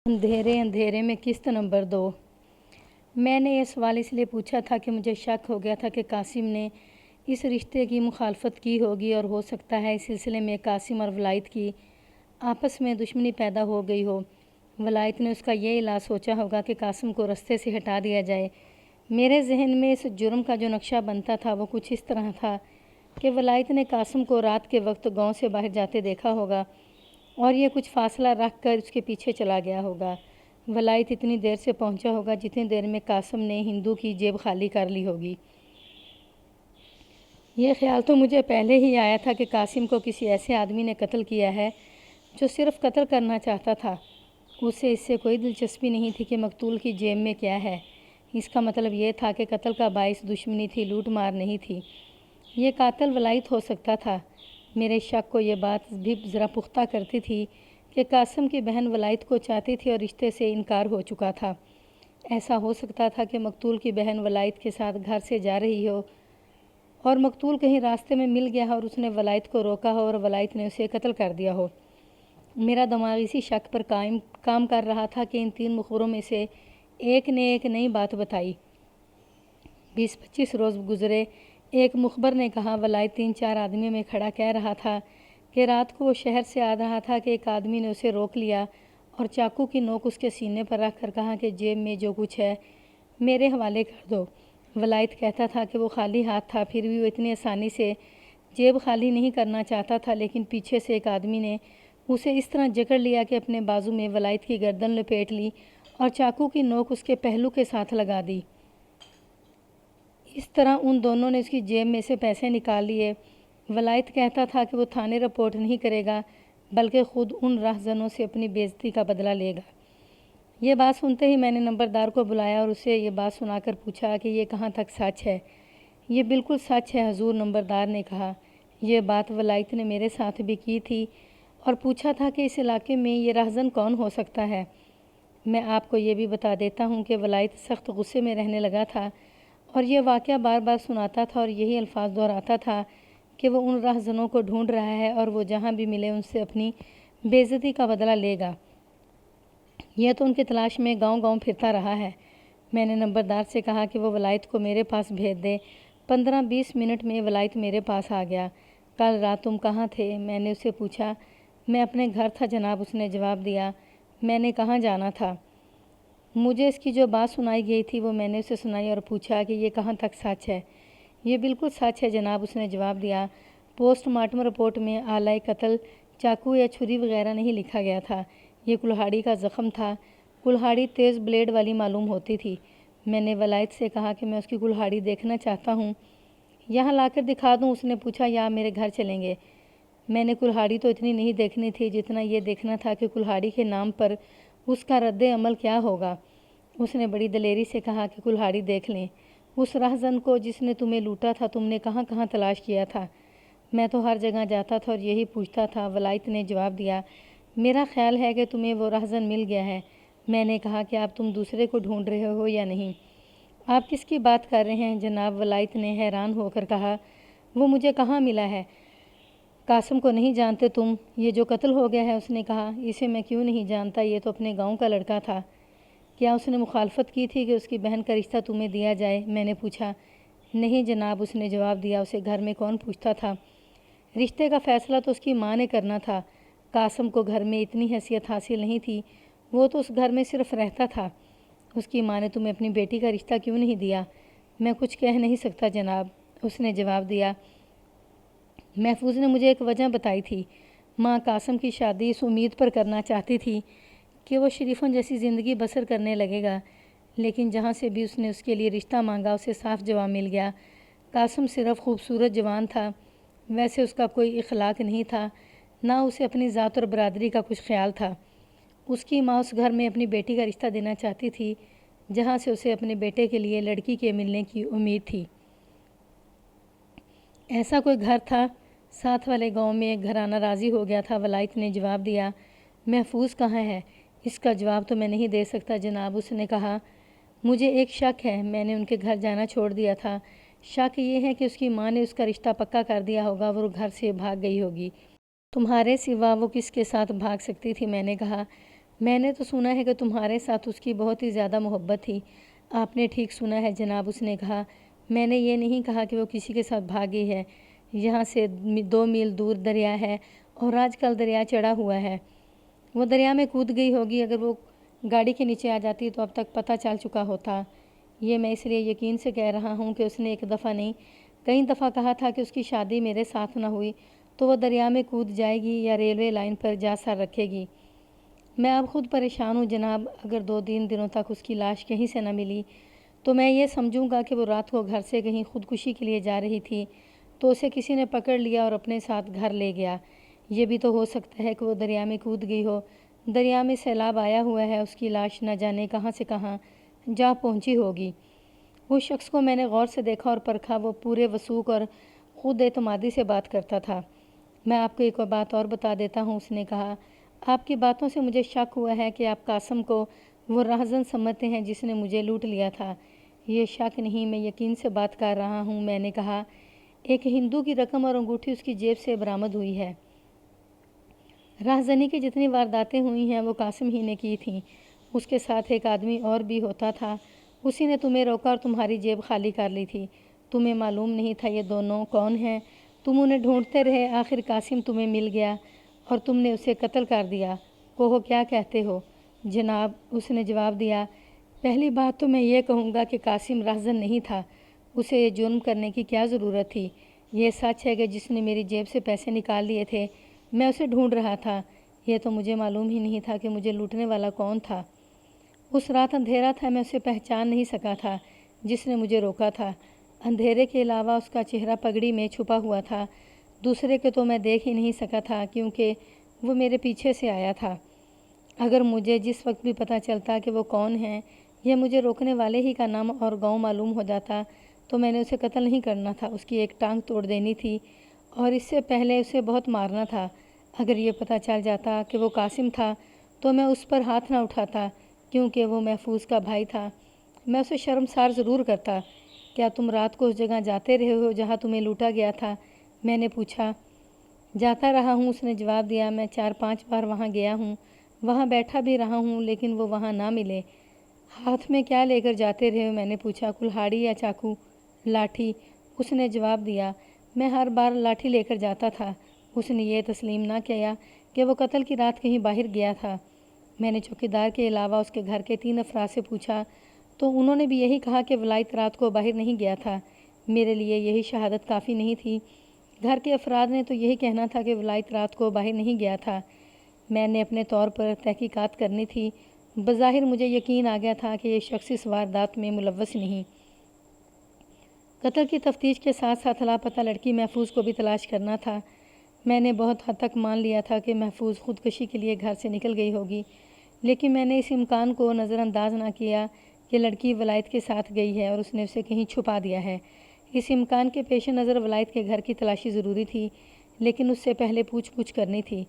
اندھیرے اندھیرے میں قسط نمبر 2۔ میں نے یہ سوال اس لیے پوچھا تھا کہ مجھے شک ہو گیا تھا کہ قاسم نے اس رشتے کی مخالفت کی ہوگی اور ہو سکتا ہے اس سلسلے میں قاسم اور ولایت کی آپس میں دشمنی پیدا ہو گئی ہو۔ ولایت نے اس کا یہ علاج سوچا ہوگا کہ قاسم کو رستے سے ہٹا دیا جائے۔ میرے ذہن میں اس جرم کا جو نقشہ بنتا تھا وہ کچھ اس طرح تھا کہ ولایت نے قاسم کو رات کے وقت گاؤں سے باہر جاتے دیکھا ہوگا اور یہ کچھ فاصلہ رکھ کر اس کے پیچھے چلا گیا ہوگا۔ ولایت اتنی دیر سے پہنچا ہوگا جتنی دیر میں قاسم نے ہندو کی جیب خالی کر لی ہوگی۔ یہ خیال تو مجھے پہلے ہی آیا تھا کہ قاسم کو کسی ایسے آدمی نے قتل کیا ہے جو صرف قتل کرنا چاہتا تھا۔ اسے اس سے کوئی دلچسپی نہیں تھی کہ مقتول کی جیب میں کیا ہے۔ اس کا مطلب یہ تھا کہ قتل کا باعث دشمنی تھی، لوٹ مار نہیں تھی۔ یہ قاتل ولایت ہو سکتا تھا۔ میرے شک کو یہ بات بھی ذرا پختہ کرتی تھی کہ قاسم کی بہن ولایت کو چاہتی تھی اور رشتے سے انکار ہو چکا تھا۔ ایسا ہو سکتا تھا کہ مقتول کی بہن ولایت کے ساتھ گھر سے جا رہی ہو اور مقتول کہیں راستے میں مل گیا ہو اور اس نے ولایت کو روکا ہو اور ولایت نے اسے قتل کر دیا ہو۔ میرا دماغ اسی شک پر کام کر رہا تھا کہ ان تین مخبروں میں سے ایک نے ایک نئی بات بتائی۔ 20-25 روز گزرے۔ ایک مخبر نے کہا ولایت 3-4 آدمیوں میں کھڑا کہہ رہا تھا کہ رات کو وہ شہر سے آ رہا تھا کہ ایک آدمی نے اسے روک لیا اور چاقو کی نوک اس کے سینے پر رکھ کر کہا کہ جیب میں جو کچھ ہے میرے حوالے کر دو۔ ولایت کہتا تھا کہ وہ خالی ہاتھ تھا، پھر بھی وہ اتنی آسانی سے جیب خالی نہیں کرنا چاہتا تھا، لیکن پیچھے سے ایک آدمی نے اسے اس طرح جکڑ لیا کہ اپنے بازو میں ولایت کی گردن لپیٹ لی اور چاقو کی نوک اس کے پہلو کے ساتھ لگا دی۔ اس طرح ان دونوں نے اس کی جیب میں سے پیسے نکال لیے۔ ولایت کہتا تھا کہ وہ تھانے رپورٹ نہیں کرے گا بلکہ خود ان راہزنوں سے اپنی بے عزتی کا بدلہ لے گا۔ یہ بات سنتے ہی میں نے نمبردار کو بلایا اور اسے یہ بات سنا کر پوچھا کہ یہ کہاں تک سچ ہے۔ یہ بالکل سچ ہے حضور، نمبردار نے کہا۔ یہ بات ولایت نے میرے ساتھ بھی کی تھی اور پوچھا تھا کہ اس علاقے میں یہ راہزن کون ہو سکتا ہے۔ میں آپ کو یہ بھی بتا دیتا ہوں کہ ولایت سخت غصے میں رہنے لگا تھا اور یہ واقعہ بار بار سناتا تھا اور یہی الفاظ دہراتا تھا کہ وہ ان راہزنوں کو ڈھونڈ رہا ہے اور وہ جہاں بھی ملے ان سے اپنی بے عزتی کا بدلہ لے گا۔ یہ تو ان کی تلاش میں گاؤں گاؤں پھرتا رہا ہے۔ میں نے نمبردار سے کہا کہ وہ ولایت کو میرے پاس بھیج دے۔ 15-20 منٹ میں ولایت میرے پاس آ گیا۔ کل رات تم کہاں تھے؟ میں نے اسے پوچھا۔ میں اپنے گھر تھا جناب، اس نے جواب دیا۔ میں نے کہاں جانا تھا؟ مجھے اس کی جو بات سنائی گئی تھی وہ میں نے اسے سنائی اور پوچھا کہ یہ کہاں تک سچ ہے؟ یہ بالکل سچ ہے جناب، اس نے جواب دیا۔ پوسٹ مارٹم رپورٹ میں آلۂ قتل چاقو یا چھری وغیرہ نہیں لکھا گیا تھا۔ یہ کلہاڑی کا زخم تھا۔ کلہاڑی تیز بلیڈ والی معلوم ہوتی تھی۔ میں نے ولایت سے کہا کہ میں اس کی کلہاڑی دیکھنا چاہتا ہوں۔ یہاں لا کر دکھا دوں؟ اس نے پوچھا، یا آپ میرے گھر چلیں گے؟ میں نے کلہاڑی تو اتنی نہیں دیکھنی تھی جتنا یہ دیکھنا تھا کہ کلہاڑی کے نام پر اس کا رد عمل کیا ہوگا۔ اس نے بڑی دلیری سے کہا کہ کلہاڑی دیکھ لیں۔ اس راہزن کو جس نے تمہیں لوٹا تھا تم نے کہاں کہاں تلاش کیا تھا؟ میں تو ہر جگہ جاتا تھا اور یہی پوچھتا تھا، ولایت نے جواب دیا۔ میرا خیال ہے کہ تمہیں وہ راہزن مل گیا ہے۔ میں نے کہا کہ آپ تم دوسرے کو ڈھونڈ رہے ہو یا نہیں؟ آپ کس کی بات کر رہے ہیں جناب؟ ولایت نے حیران ہو کر کہا۔ وہ مجھے کہاں ملا ہے؟ قاسم کو نہیں جانتے تم؟ یہ جو قتل ہو گیا ہے، اس نے کہا۔ اسے میں کیوں نہیں جانتا، یہ تو اپنے گاؤں کا لڑکا تھا۔ کیا اس نے مخالفت کی تھی کہ اس کی بہن کا رشتہ تمہیں دیا جائے؟ میں نے پوچھا۔ نہیں جناب، اس نے جواب دیا۔ اسے گھر میں کون پوچھتا تھا؟ رشتے کا فیصلہ تو اس کی ماں نے کرنا تھا۔ قاسم کو گھر میں اتنی حیثیت حاصل نہیں تھی، وہ تو اس گھر میں صرف رہتا تھا۔ اس کی ماں نے تمہیں اپنی بیٹی کا رشتہ کیوں نہیں دیا؟ میں کچھ کہہ نہیں سکتا جناب، اس نے جواب دیا۔ محفوظ نے مجھے ایک وجہ بتائی تھی۔ ماں قاسم کی شادی اس امید پر کرنا چاہتی تھی کہ وہ شریفوں جیسی زندگی بسر کرنے لگے گا، لیکن جہاں سے بھی اس نے اس کے لیے رشتہ مانگا اسے صاف جواب مل گیا۔ قاسم صرف خوبصورت جوان تھا، ویسے اس کا کوئی اخلاق نہیں تھا، نہ اسے اپنی ذات اور برادری کا کچھ خیال تھا۔ اس کی ماں اس گھر میں اپنی بیٹی کا رشتہ دینا چاہتی تھی جہاں سے اسے اپنے بیٹے کے لیے لڑکی کے ملنے کی امید تھی۔ ایسا کوئی گھر تھا؟ ساتھ والے گاؤں میں ایک گھرانہ راضی ہو گیا تھا، ولایت نے جواب دیا۔ محفوظ کہاں ہے؟ اس کا جواب تو میں نہیں دے سکتا جناب، اس نے کہا۔ مجھے ایک شک ہے، میں نے ان کے گھر جانا چھوڑ دیا تھا۔ شک یہ ہے کہ اس کی ماں نے اس کا رشتہ پکا کر دیا ہوگا اور وہ گھر سے بھاگ گئی ہوگی۔ تمہارے سوا وہ کس کے ساتھ بھاگ سکتی تھی؟ میں نے کہا۔ میں نے تو سنا ہے کہ تمہارے ساتھ اس کی بہت ہی زیادہ محبت تھی۔ آپ نے ٹھیک سنا ہے جناب، اس نے کہا۔ میں نے یہ نہیں کہا کہ وہ کسی کے ساتھ بھاگی ہے۔ یہاں سے 2 میل دور دریا ہے اور آج کل دریا چڑھا ہوا ہے۔ وہ دریا میں کود گئی ہوگی۔ اگر وہ گاڑی کے نیچے آ جاتی تو اب تک پتہ چل چکا ہوتا۔ یہ میں اس لیے یقین سے کہہ رہا ہوں کہ اس نے ایک دفعہ نہیں کئی دفعہ کہا تھا کہ اس کی شادی میرے ساتھ نہ ہوئی تو وہ دریا میں کود جائے گی یا ریلوے لائن پر جا سر رکھے گی۔ میں اب خود پریشان ہوں جناب۔ اگر 2-3 دنوں تک اس کی لاش کہیں سے نہ ملی تو میں یہ سمجھوں گا کہ وہ رات کو گھر سے کہیں خودکشی کے لیے جا رہی تھی تو اسے کسی نے پکڑ لیا اور اپنے ساتھ گھر لے گیا۔ یہ بھی تو ہو سکتا ہے کہ وہ دریا میں کود گئی ہو۔ دریا میں سیلاب آیا ہوا ہے، اس کی لاش نہ جانے کہاں سے کہاں جا پہنچی ہوگی۔ اس شخص کو میں نے غور سے دیکھا اور پرکھا۔ وہ پورے وثوق اور خود اعتمادی سے بات کرتا تھا۔ میں آپ کو ایک اور بات اور بتا دیتا ہوں، اس نے کہا۔ آپ کی باتوں سے مجھے شک ہوا ہے کہ آپ قاسم کو وہ راہزن سمجھتے ہیں جس نے مجھے لوٹ لیا تھا۔ یہ شک نہیں، میں یقین سے بات کر رہا ہوں۔ میں نے کہا، ایک ہندو کی رقم اور انگوٹھی اس کی جیب سے برآمد ہوئی ہے۔ راہزنی کی جتنی وارداتیں ہوئی ہیں وہ قاسم ہی نے کی تھیں۔ اس کے ساتھ ایک آدمی اور بھی ہوتا تھا۔ اسی نے تمہیں روکا اور تمہاری جیب خالی کر لی تھی۔ تمہیں معلوم نہیں تھا یہ دونوں کون ہیں۔ تم انہیں ڈھونڈتے رہے، آخر قاسم تمہیں مل گیا اور تم نے اسے قتل کر دیا۔ کہو کیا کہتے ہو جناب، اس نے جواب دیا۔ پہلی بات تو میں یہ کہوں گا کہ قاسم راہزن نہیں تھا۔ اسے یہ جرم کرنے کی کیا ضرورت تھی؟ یہ سچ ہے کہ جس نے میری جیب سے پیسے نکال لیے تھے میں اسے ڈھونڈ رہا تھا۔ یہ تو مجھے معلوم ہی نہیں تھا کہ مجھے لوٹنے والا کون تھا۔ اس رات اندھیرا تھا، میں اسے پہچان نہیں سکا تھا جس نے مجھے روکا تھا۔ اندھیرے کے علاوہ اس کا چہرہ پگڑی میں چھپا ہوا تھا۔ دوسرے کے تو میں دیکھ ہی نہیں سکا تھا کیونکہ وہ میرے پیچھے سے آیا تھا۔ اگر مجھے جس وقت بھی پتہ چلتا کہ وہ کون ہیں یا مجھے روکنے والے ہی کا نام اور گاؤں معلوم ہو جاتا تو میں نے اسے قتل نہیں کرنا تھا، اس کی ایک ٹانگ توڑ دینی تھی اور اس سے پہلے اسے بہت مارنا تھا۔ اگر یہ پتہ چل جاتا کہ وہ قاسم تھا تو میں اس پر ہاتھ نہ اٹھاتا کیونکہ وہ محفوظ کا بھائی تھا۔ میں اسے شرمسار ضرور کرتا۔ کیا تم رات کو اس جگہ جاتے رہے ہو جہاں تمہیں لوٹا گیا تھا؟ میں نے پوچھا۔ جاتا رہا ہوں، اس نے جواب دیا۔ میں 4-5 بار وہاں گیا ہوں، وہاں بیٹھا بھی رہا ہوں لیکن وہ وہاں نہ ملے۔ ہاتھ میں کیا لے کر جاتے رہے ہو؟ میں نے پوچھا۔ کلہاڑی یا چاقو؟ لاٹھی، اس نے جواب دیا۔ میں ہر بار لاٹھی لے کر جاتا تھا۔ اس نے یہ تسلیم نہ کیا کہ وہ قتل کی رات کہیں باہر گیا تھا۔ میں نے چوکیدار کے علاوہ اس کے گھر کے 3 افراد سے پوچھا تو انہوں نے بھی یہی کہا کہ ولایت رات کو باہر نہیں گیا تھا۔ میرے لیے یہی شہادت کافی نہیں تھی۔ گھر کے افراد نے تو یہی کہنا تھا کہ ولایت رات کو باہر نہیں گیا تھا۔ میں نے اپنے طور پر تحقیقات کرنی تھی۔ بظاہر مجھے یقین آ گیا تھا کہ یہ شخص اس واردات میں ملوث نہیں۔ قتل کی تفتیش کے ساتھ ساتھ لاپتہ لڑکی محفوظ کو بھی تلاش کرنا تھا۔ میں نے بہت حد تک مان لیا تھا کہ محفوظ خودکشی کے لیے گھر سے نکل گئی ہوگی، لیکن میں نے اس امکان کو نظر انداز نہ کیا کہ لڑکی ولایت کے ساتھ گئی ہے اور اس نے اسے کہیں چھپا دیا ہے۔ اس امکان کے پیش نظر ولایت کے گھر کی تلاشی ضروری تھی، لیکن اس سے پہلے پوچھ گچھ کرنی تھی۔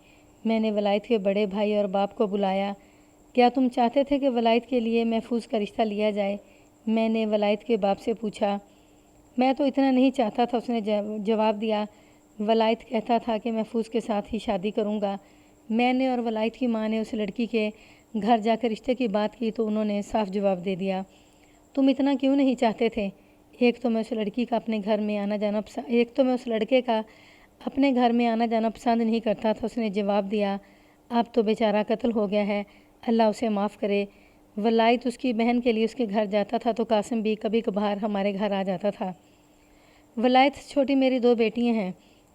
میں نے ولایت کے بڑے بھائی اور باپ کو بلایا۔ کیا تم چاہتے تھے کہ ولایت کے لیے محفوظ کا رشتہ لیا جائے؟ میں نے ولایت کے باپ سے پوچھا۔ میں تو اتنا نہیں چاہتا تھا، اس نے جواب دیا۔ ولایت کہتا تھا کہ محفوظ کے ساتھ ہی شادی کروں گا۔ میں نے اور ولایت کی ماں نے اس لڑکی کے گھر جا کر رشتے کی بات کی تو انہوں نے صاف جواب دے دیا۔ تم اتنا کیوں نہیں چاہتے تھے؟ ایک تو میں اس لڑکے کا اپنے گھر میں آنا جانا پسند نہیں کرتا تھا، اس نے جواب دیا۔ اب تو بیچارہ قتل ہو گیا ہے، اللہ اسے معاف کرے۔ ولایت اس کی بہن کے لیے اس کے گھر جاتا تھا تو قاسم بھی کبھی کبھار ہمارے گھر آ جاتا تھا۔ ولایت سے چھوٹی میری 2 بیٹیاں ہیں،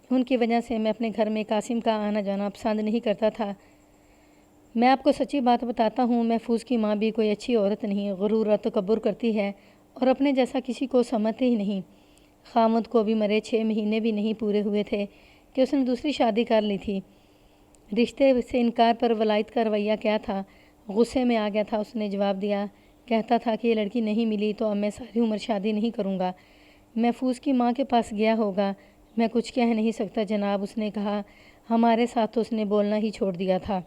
ان کی وجہ سے میں اپنے گھر میں قاسم کا آنا جانا پسند نہیں کرتا تھا۔ میں آپ کو سچی بات بتاتا ہوں، محفوظ کی ماں بھی کوئی اچھی عورت نہیں، غرور اور تکبر کرتی ہے اور اپنے جیسا کسی کو سمجھتے ہی نہیں۔ خامد کو بھی مرے 6 مہینے بھی نہیں پورے ہوئے تھے کہ اس نے دوسری شادی کر لی تھی۔ رشتے سے انکار پر ولایت کا رویہ کیا تھا؟ غصے میں آ گیا تھا، اس نے جواب دیا۔ کہتا تھا کہ یہ لڑکی نہیں ملی تو اب میں ساری عمر شادی نہیں کروں گا۔ محفوظ کی ماں کے پاس گیا ہوگا۔ میں کچھ کہہ نہیں سکتا جناب، اس نے کہا۔ ہمارے ساتھ تو اس نے بولنا ہی چھوڑ دیا تھا۔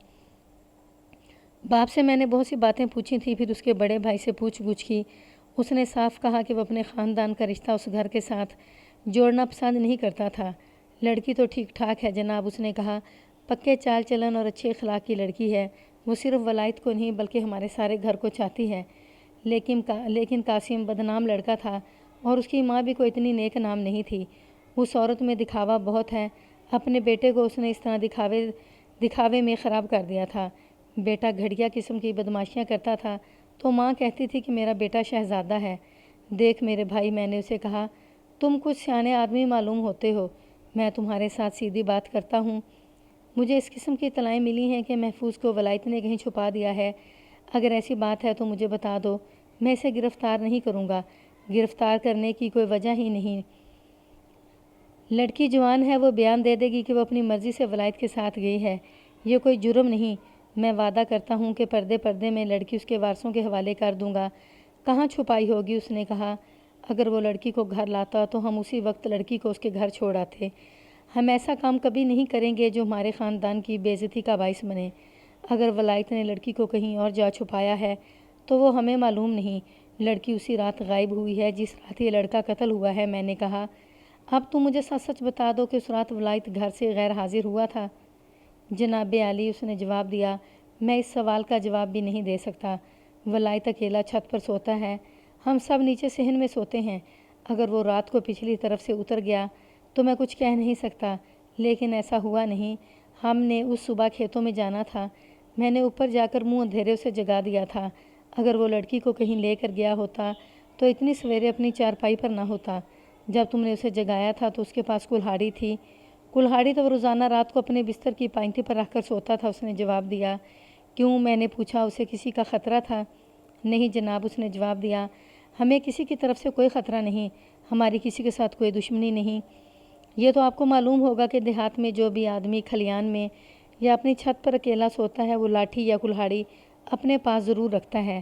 باپ سے میں نے بہت سی باتیں پوچھی تھیں، پھر اس کے بڑے بھائی سے پوچھ گچھ کی۔ اس نے صاف کہا کہ وہ اپنے خاندان کا رشتہ اس گھر کے ساتھ جوڑنا پسند نہیں کرتا تھا۔ لڑکی تو ٹھیک ٹھاک ہے جناب، اس نے کہا۔ پکے چال چلن اور اچھے اخلاق کی لڑکی ہے۔ وہ صرف ولایت کو نہیں بلکہ ہمارے سارے گھر کو چاہتی ہے۔ لیکن قاسم بدنام لڑکا تھا اور اس کی ماں بھی کوئی اتنی نیک نام نہیں تھی۔ اس عورت میں دکھاوا بہت ہے۔ اپنے بیٹے کو اس نے اس طرح دکھاوے میں خراب کر دیا تھا۔ بیٹا گھٹیا قسم کی بدماشیاں کرتا تھا تو ماں کہتی تھی کہ میرا بیٹا شہزادہ ہے۔ دیکھ میرے بھائی، میں نے اسے کہا، تم کچھ سیانے آدمی معلوم ہوتے ہو، میں تمہارے ساتھ سیدھی بات کرتا ہوں۔ مجھے اس قسم کی اطلاعیں ملی ہیں کہ محفوظ کو ولایت نے کہیں چھپا دیا ہے۔ اگر ایسی بات ہے تو مجھے بتا دو، میں اسے گرفتار نہیں کروں گا۔ گرفتار کرنے کی کوئی وجہ ہی نہیں۔ لڑکی جوان ہے، وہ بیان دے دے گی کہ وہ اپنی مرضی سے ولایت کے ساتھ گئی ہے۔ یہ کوئی جرم نہیں۔ میں وعدہ کرتا ہوں کہ پردے میں لڑکی اس کے وارثوں کے حوالے کر دوں گا۔ کہاں چھپائی ہوگی؟ اس نے کہا، اگر وہ لڑکی کو گھر لاتا تو ہم اسی وقت لڑکی کو اس کے گھر چھوڑ آتے۔ ہم ایسا کام کبھی نہیں کریں گے جو ہمارے خاندان کی بے عزتی کا باعث بنے۔ اگر ولایت نے لڑکی کو کہیں اور جا چھپایا ہے تو وہ ہمیں معلوم نہیں۔ لڑکی اسی رات غائب ہوئی ہے جس رات یہ لڑکا قتل ہوا ہے۔ میں نے کہا، اب تم مجھے سچ سچ بتا دو کہ اس رات ولایت گھر سے غیر حاضر ہوا تھا؟ جناب عالی، اس نے جواب دیا، میں اس سوال کا جواب بھی نہیں دے سکتا۔ ولایت اکیلا چھت پر سوتا ہے، ہم سب نیچے صحن میں سوتے ہیں۔ اگر وہ رات کو پچھلی طرف سے اتر گیا تو میں کچھ کہہ نہیں سکتا، لیکن ایسا ہوا نہیں۔ ہم نے اس صبح کھیتوں میں جانا تھا، میں نے اوپر جا کر منہ اندھیرے اسے جگا دیا تھا۔ اگر وہ لڑکی کو کہیں لے کر گیا ہوتا تو اتنی سویرے اپنی چارپائی پر نہ ہوتا۔ جب تم نے اسے جگایا تھا تو اس کے پاس کلہاڑی تھی۔ کلہاڑی تو وہ روزانہ رات کو اپنے بستر کی پائنتی پر رکھ کر سوتا تھا، اس نے جواب دیا۔ کیوں؟ میں نے پوچھا، اسے کسی کا خطرہ تھا؟ نہیں جناب، اس نے جواب دیا، ہمیں کسی کی طرف سے کوئی خطرہ نہیں، ہماری کسی کے ساتھ کوئی دشمنی نہیں۔ یہ تو آپ کو معلوم ہوگا کہ دیہات میں جو بھی آدمی کھلیان میں یا اپنی چھت پر اکیلا سوتا ہے وہ لاٹھی یا کلہاڑی اپنے پاس ضرور رکھتا ہے۔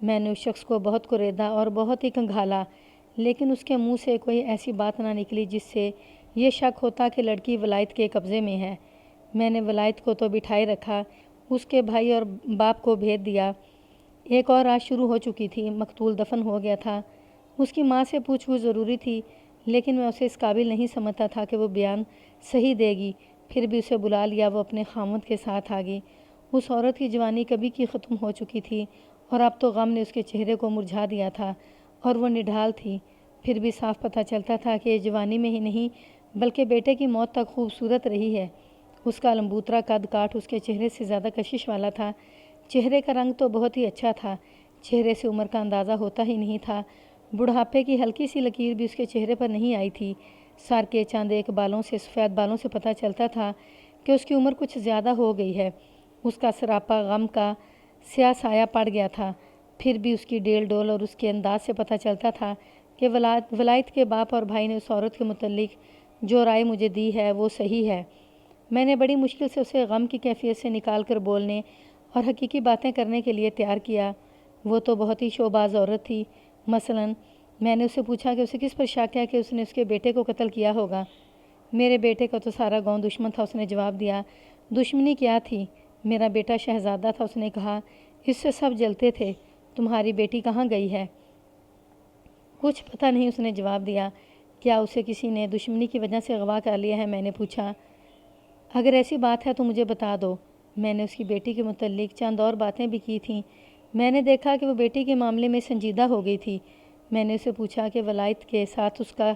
میں نے اس شخص کو بہت کوریدا اور بہت ہی کنگھالا، لیکن اس کے منہ سے کوئی ایسی بات نہ نکلی جس سے یہ شک ہوتا کہ لڑکی ولایت کے قبضے میں ہے۔ میں نے ولایت کو تو بٹھائے رکھا، اس کے بھائی اور باپ کو بھیج دیا۔ ایک اور رات شروع ہو چکی تھی، مقتول دفن ہو گیا تھا۔ اس کی ماں سے پوچھ گچھ ضروری تھی، لیکن میں اسے اس قابل نہیں سمجھتا تھا کہ وہ بیان صحیح دے گی۔ پھر بھی اسے بلا لیا، وہ اپنے خاوند کے ساتھ آ گئی۔ اس عورت کی جوانی کبھی کی ختم ہو چکی تھی اور اب تو غم نے اس کے چہرے کو مرجھا دیا تھا اور وہ نڈھال تھی۔ پھر بھی صاف پتہ چلتا تھا کہ یہ جوانی میں ہی نہیں بلکہ بیٹے کی موت تک خوبصورت رہی ہے۔ اس کا لمبوترا قد کاٹ اس کے چہرے سے زیادہ کشش والا تھا۔ چہرے کا رنگ تو بہت ہی اچھا تھا، چہرے سے عمر کا اندازہ ہوتا ہی نہیں تھا۔ بڑھاپے کی ہلکی سی لکیر بھی اس کے چہرے پر نہیں آئی تھی۔ سر کے چند ایک سفید بالوں سے پتہ چلتا تھا کہ اس کی عمر کچھ زیادہ ہو گئی ہے۔ اس کا سراپا غم کا سیاہ سایہ پڑ گیا تھا۔ پھر بھی اس کی ڈیل ڈول اور اس کے انداز سے پتہ چلتا تھا کہ ولایت کے باپ اور بھائی نے اس عورت کے متعلق جو رائے مجھے دی ہے وہ صحیح ہے۔ میں نے بڑی مشکل سے اسے غم کی کیفیت سے نکال کر بولنے اور حقیقی باتیں کرنے کے لیے تیار کیا۔ وہ تو بہت ہی شوباز عورت تھی۔ مثلاً میں نے اسے پوچھا کہ اسے کس پر شک ہے کہ اس نے اس کے بیٹے کو قتل کیا ہوگا۔ میرے بیٹے کا تو سارا گاؤں دشمن تھا، اس نے جواب دیا۔ دشمنی کیا تھی؟ میرا بیٹا شہزادہ تھا، اس نے کہا، اس سے سب جلتے تھے۔ تمہاری بیٹی کہاں گئی ہے؟ کچھ پتہ نہیں، اس نے جواب دیا۔ کیا اسے کسی نے دشمنی کی وجہ سے اغوا کر لیا ہے؟ میں نے پوچھا۔ اگر ایسی بات ہے تو مجھے بتا دو۔ میں نے اس کی بیٹی کے متعلق چند اور باتیں بھی کی تھیں۔ میں نے دیکھا کہ وہ بیٹی کے معاملے میں سنجیدہ ہو گئی تھی۔ میں نے اسے پوچھا کہ ولایت کے ساتھ اس کا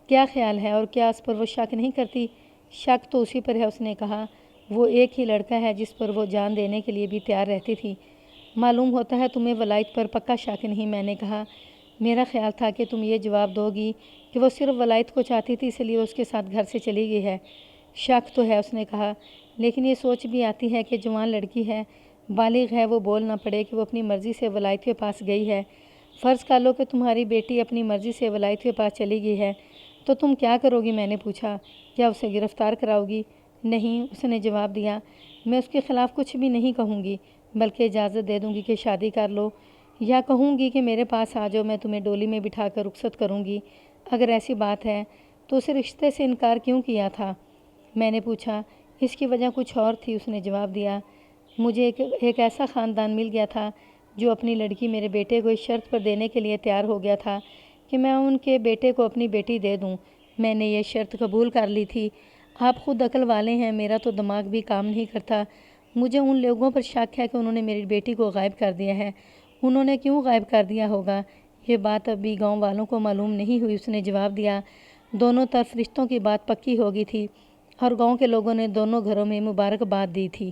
کیا خیال ہے اور کیا اس پر وہ شک نہیں کرتی؟ شک تو اسی پر ہے، اس نے کہا۔ وہ ایک ہی لڑکا ہے جس پر وہ جان دینے کے لیے بھی تیار رہتی تھی۔ معلوم ہوتا ہے تمہیں ولایت پر پکا شک نہیں، میں نے کہا۔ میرا خیال تھا کہ تم یہ جواب دو گی کہ وہ صرف ولایت کو چاہتی تھی، اس لیے اس کے ساتھ گھر سے چلی گئی ہے۔ شک تو ہے، اس نے کہا، لیکن یہ سوچ بھی آتی ہے کہ جوان لڑکی ہے، بالغ ہے، وہ بول نہ پڑے کہ وہ اپنی مرضی سے ولایت کے پاس گئی ہے۔ فرض کر لو کہ تمہاری بیٹی اپنی مرضی سے ولایت کے پاس چلی گئی ہے تو تم کیا کرو گی؟ میں نے پوچھا۔ کیا اسے گرفتار کراؤ گی؟ نہیں، اس نے جواب دیا، میں اس کے خلاف کچھ بھی نہیں کہوں گی، بلکہ اجازت دے دوں گی کہ شادی کر لو، یا کہوں گی کہ میرے پاس آ جاؤ، میں تمہیں ڈولی میں بٹھا کر رخصت کروں گی۔ اگر ایسی بات ہے تو اسے رشتے سے انکار کیوں کیا تھا؟ میں نے پوچھا۔ اس کی وجہ کچھ اور تھی، اس نے جواب دیا۔ مجھے ایک ایسا خاندان مل گیا تھا جو اپنی لڑکی میرے بیٹے کو اس شرط پر دینے کے لیے تیار ہو گیا تھا کہ میں ان کے بیٹے کو اپنی بیٹی دے دوں۔ میں نے یہ شرط قبول کر لی تھی۔ آپ خود عقل والے ہیں، میرا تو دماغ بھی کام نہیں کرتا۔ مجھے ان لوگوں پر شک ہے کہ انہوں نے میری بیٹی کو غائب کر دیا ہے۔ انہوں نے کیوں غائب کر دیا ہوگا؟ یہ بات ابھی گاؤں والوں کو معلوم نہیں ہوئی، اس نے جواب دیا۔ دونوں طرف رشتوں کی بات پکی ہو گئی تھی اور گاؤں کے لوگوں نے دونوں گھروں میں مبارکباد دی تھی۔